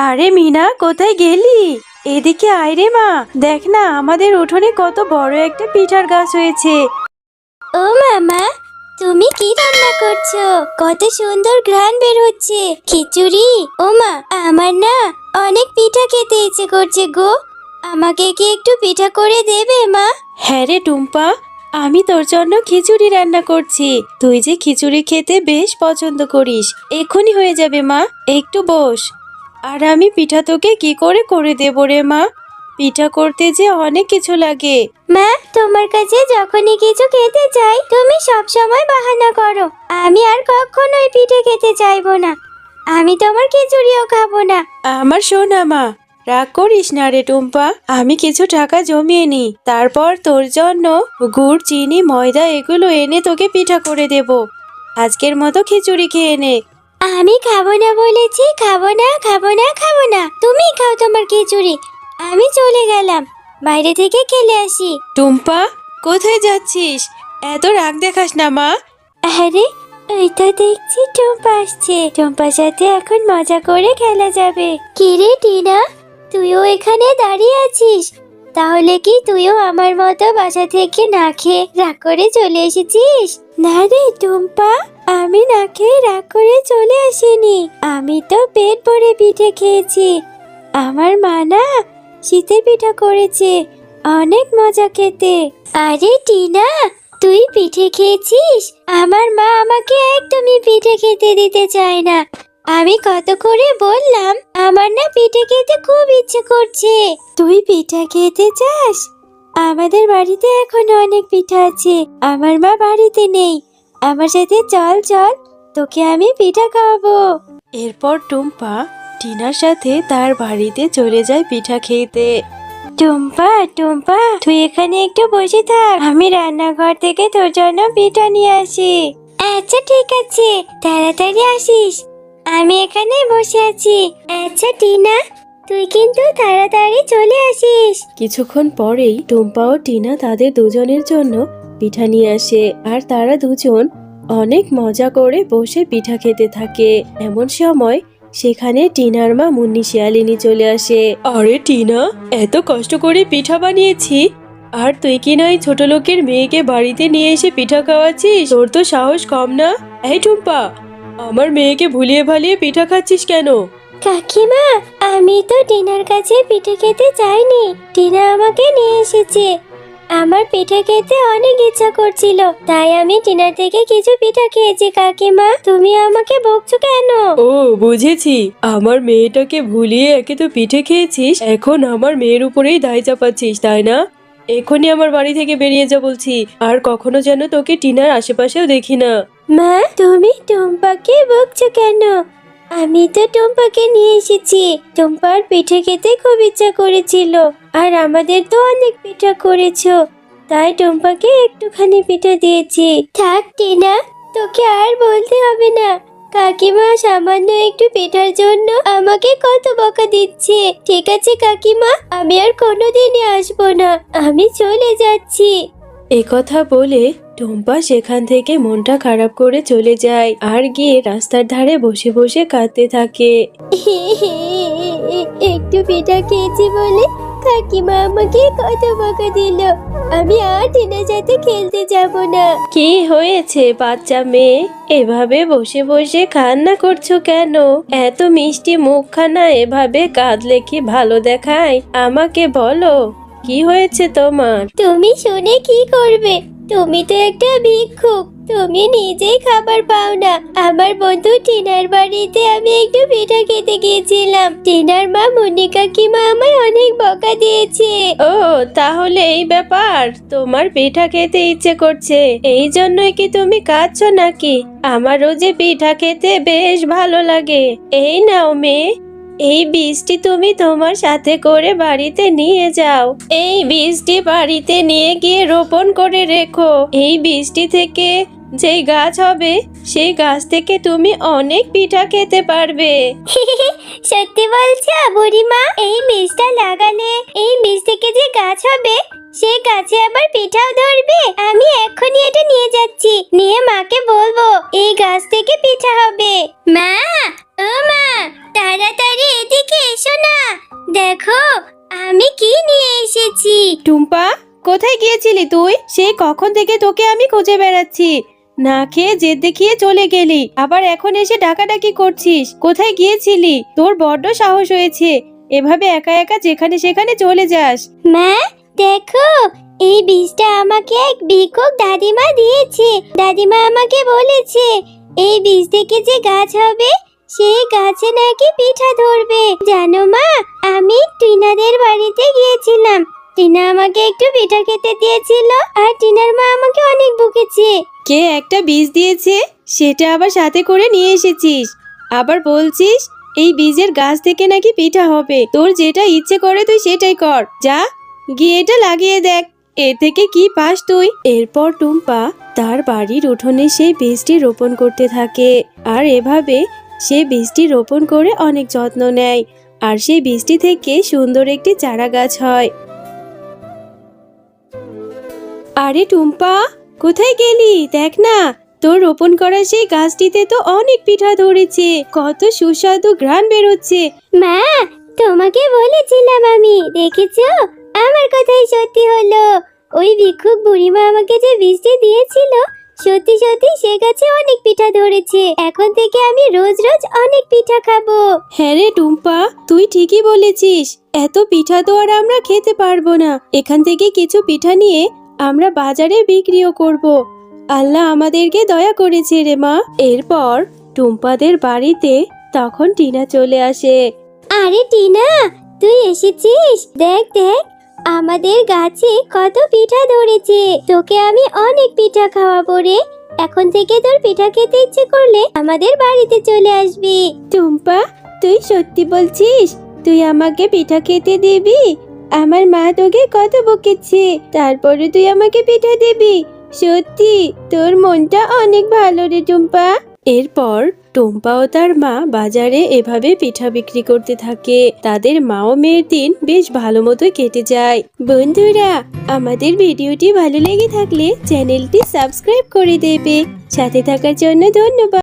আরে মিনা, কোথায় গেলি? এদিকে আয় রে মা। দেখ না, আমাদের উঠোনে কত বড় একটা পিঠার গাছ হয়েছে। ও মামা, তুমি কি রান্না করছো? কত সুন্দর ঘ্রাণ বের হচ্ছে। খিচুড়ি? ও মা, আমার না অনেক পিঠা খেতে ইচ্ছে করছে গো। আমাকে কি একটু পিঠা করে দেবে মা? হ্যাঁ রে টুম্পা, আমি তোর জন্য খিচুড়ি রান্না করছি। তুই যে খিচুড়ি খেতে বেশ পছন্দ করিস, এক্ষুনি হয়ে যাবে মা, একটু বস। আর আমি পিঠা তোকে কি করে করে দেবো রে মা? পিঠা করতে যে অনেক কিছু লাগে। মা, তোমার কাছে যখনই কিছু খেতে চাই তুমি সব সময় বাহানা করো। আমি আর কখনোই পিঠে খেতে চাইবো না। আমি তোমার খিচুড়িও খাবো না। আমার সোনা মা, রাগ করিস না রে টুম্পা। আমি কিছু টাকা জমিয়ে নি, তারপর তোর জন্য গুড়, চিনি, ময়দা এগুলো এনে তোকে পিঠা করে দেব। আজকের মতো খিচুড়ি খেয়ে নে। আমি খাবো না বলেছি, খাবো না, খাবো না, খাবো না। তুমি খাও তোমার খিচুড়ি। আমি চলে গেলাম, বাইরে থেকে খেলে আসি। টুম্পা, কোথায় যাচ্ছিস? এত রাগ দেখাস না মা। আরে, এইটা দেখছি টুম্পা আসছে। টুম্পার সাথে এখন মজা করে খেলা যাবে। কিরে টিনা, তুইও এখানে দাঁড়িয়ে আছিস? তাহলে কি তুইও আমার মতো বাসা থেকে না খেয়ে রাগ করে চলে এসেছিস? না রে টুম্পা, আমি না খেয়ে রাগ করে চলে আসিনি। আমি তো পেট ভরে পিঠে খেয়েছি। আমার মা না শীতের পিঠা করেছে, অনেক মজা খেতে। আরে টিনা, তুই পিঠে খেয়েছিস? আমার মা আমাকে একদমই পিঠে খেতে দিতে চায় না। আমি কত করে বললাম, আমার না পিঠে খেতে খুব ইচ্ছে করছে। তুই পিঠা খেতে চাস? আমাদের বাড়িতে এখনো অনেক পিঠা আছে। আমার মা বাড়িতে নেই। আমার সাথে চল চল, তোকে আমি পিঠা খাওয়াবো। এরপর টুম্পা টিনার সাথে তার বাড়িতে চলে যায় পিঠা খেতে। টুম্পা, টুম্পা, তুই এখানে একটু বসে থাক, আমি রান্নাঘর থেকে তোর জন্য পিঠা নিয়ে আসি। আচ্ছা ঠিক আছে, তাড়াতাড়ি আসিস। আমি এখানে বসে আছি। আচ্ছা টিনা, তুই কিন্তু তাড়াতাড়ি চলে আসিস। কিছুক্ষণ পরেই টুম্পা ও টিনা তাদের দুজনের জন্য পিঠা নিয়ে আসে, আর তারা দুজন অনেক মজা করে বসে পিঠা খেতে থাকে। এমন সময় সেখানে টিনার মা মুন্নি শিয়ালিনী চলে আসে। আরে টিনা, এত কষ্ট করে পিঠা বানিয়েছি, আর তুই কি না এই ছোট লোকের মেয়েকে বাড়িতে নিয়ে এসে পিঠা খাওয়াচ্ছিস? তোর তো সাহস কম না। এই টুম্পা, আমার মেয়েকে ভুলিয়ে ভালিয়ে পিঠা খাচ্ছিস কেন? কাকিমা, আমি তো টিনার কাছে পিঠে খেতে চাইনি। টিনা আমাকে নিয়ে এসেছে। আমার পিঠে খেতে অনেক ইচ্ছা করছিল, তাই আমি টিনার থেকে কিছু পিঠা খেয়েছি। কাকিমা, তুমি আমাকে বকছো কেন? ও, বুঝেছি। আমার মেয়েটাকে ভুলিয়ে একে তো পিঠে খেয়েছিস, এখন আমার মেয়ের উপরেই দায় চাপাচ্ছিস, তাই না? এখনই আমার বাড়ি থেকে বেরিয়ে যা বলছি, আর কখনো যেন তোকে টিনার আশেপাশেও দেখি না। মা, তুমি টুম্পাকে বকছো কেন? আমি তো টুম্পাকে নিয়ে এসেছি। টুম্পার পিঠে খেতে খুব ইচ্ছা করেছিল, আর আমাদের তো অনেক পিঠা করেছো, তাই টুম্পাকে একটুখানি পিঠা দিয়েছি। থাক টিনা, তোকে আর বলতে হবে না। কাকিমা সামান্য একটু পিঠার জন্য আমাকে কত বকা দিচ্ছে। ঠিক আছে কাকিমা, আমি আর কোনোদিনই আসবো না। আমি চলে যাচ্ছি। একথা বলে টুম্পা সেখান থেকে মনটা খারাপ করে চলে যায়, আর গিয়ে রাস্তার ধারে বসে বসে কাঁদতে থাকে। একটু পিঠা খেয়েছি বলে কাকিমা আমাকে কত বকা দিল। আমি আর টিনার সাথে খেলতে যাব না। কি হয়েছে বাচ্চা মেয়ে, এভাবে বসে বসে কান্না করছো কেন? এত মিষ্টি মুখখানা এভাবে কাঁদলে কি ভালো দেখায়? আমাকে বলো, কি হয়েছে তোমার? তুমি শুনে কি করবে? তুমি তো একটা ভিক্ষুক, তুমি নিজেই খাবার পাও না। আমার বন্ধু টিনার বাড়িতে আমি একটু পিঠা খেতে গিয়েছিলাম। টিনার মা মুন্নি কাকিমা আমায় অনেক বকা দিয়েছে। ও, তাহলে এই ব্যাপার। তোমার পিঠা খেতে ইচ্ছে করছে, এই জন্যই কি তুমি কাঁদছো নাকি? আমারও যে পিঠা খেতে বেশ ভালো লাগে। এই নাও মেয়ে, এই বীজটি তুমি তোমার সাথে করে বাড়িতে নিয়ে যাও। এই বীজটি বাড়িতে নিয়ে গিয়ে রোপণ করে রেখো। এই বীজটি থেকে যেই গাছ হবে, সেই গাছ থেকে তুমি অনেক পিঠা খেতে পারবে। সত্যি বলছো বুড়িমা? এই বীজটা লাগালে এই বীজ থেকে যে গাছ হবে, সেই গাছে আবার পিঠাও ধরবে? আমি এক্ষুনি এটা নিয়ে যাচ্ছি, নিয়ে মাকে বলবো এই গাছ থেকে পিঠা হবে। মা, ও মা, তাড়াতাড়ি এদিকে যাচ্ছি। টুম্পা, কোথায় গিয়েছিলি তুই? সেই কখন থেকে তোকে আমি খুঁজে বেড়াচ্ছি। না খেয়ে জেদ দেখিয়ে চলে গেলি, আবার এখন এসে ডাকাডাকি করছিস। কোথায় গিয়েছিলি? তোর বড্ড সাহস হয়েছে, এভাবে একা একা যেখানে সেখানে চলে যাস। মা, দেখো, এই বীজটা আমাকে এক ভিক্ষুক দাদিমা দিয়েছে। দাদিমা আমাকে বলেছে এই বীজ থেকে যে গাছ হবে সেই গাছে নাকি পিঠা ধরবে। জানো মা, আমি টিনাদের বাড়িতে গিয়েছিলাম। টিনা আমাকে একটু পিঠা খেতে দিয়েছিল আর টিনার মা আমাকে অনেক বকেছে। কে একটা বীজ দিয়েছে, সেটা আবার সাথে করে নিয়ে এসেছিস। আবার বলছিস এই বীজের গাছ থেকে নাকি পিঠা হবে। তোর যেটা ইচ্ছে করে তুই সেটাই কর, যা গিয়ে এটা লাগিয়ে দেখ, এ থেকে কি পাস তুই। এরপর টুম্পা তার বাড়ির উঠোনে সেই বীজটি রোপণ করতে থাকে, আর এভাবে সে বীজটি রোপণ করে অনেক যত্ন নেয়, আর সেই বীজটি থেকে সুন্দর একটি চারা গাছ হয়। আরে টুম্পা, কোথায় গেলি? দেখ না, তোর রোপণ করা সেই গাছটিতে তো অনেক পিঠা ধরেছে, কত সুস্বাদু ঘ্রাণ বেরোচ্ছে। মা, তোমাকে বলেছিলাম আমি, দেখেছো আমার কথাই সত্যি হলো। ওই ভিক্ষুক বুড়িমা আমাকে যে বীজটি দিয়েছিল সত্যি সত্যি সে গাছে অনেক পিঠা ধরেছে। এখন থেকে আমি রোজ রোজ অনেক পিঠা খাবো। হ্যাঁ রে টুম্পা, তুই ঠিকই বলেছিস। এত পিঠা তো আর আমরা খেতে পারবো না, এখান থেকে কিছু পিঠা নিয়ে আমরা বাজারে বিক্রিও করব। আল্লাহ আমাদেরকে দয়া করেছে রে মা। এরপর টুম্পাদের বাড়িতে তখন টিনা চলে আসে। আরে টিনা, তুই এসেছিস? দেখ দেখ, আমাদের গাছে কত পিঠা ধরেছে। তোকে আমি অনেক পিঠা খাওয়াবো রে। এখন থেকে তোর পিঠা খেতে ইচ্ছে করলে আমাদের বাড়িতে চলে আসবি। টুম্পা, তুই সত্যি বলছিস? তুই আমাকে পিঠা খেতে দিবি? আমার মা তোকে কত বকেছে, তারপরে তুই আমাকে পিঠা দিবি? সত্যি তোর মনটা অনেক ভালো রে টুম্পা। এরপর টুম্পা ও তার মা বাজারে এভাবে পিঠা বিক্রি করতে থাকে। তাদের মা ও মেয়ের দিন বেশ ভালো মতো কেটে যায়। বন্ধুরা, আমাদের ভিডিওটি ভালো লেগে থাকলে চ্যানেলটি সাবস্ক্রাইব করে দেবে। সাথে থাকার জন্য ধন্যবাদ।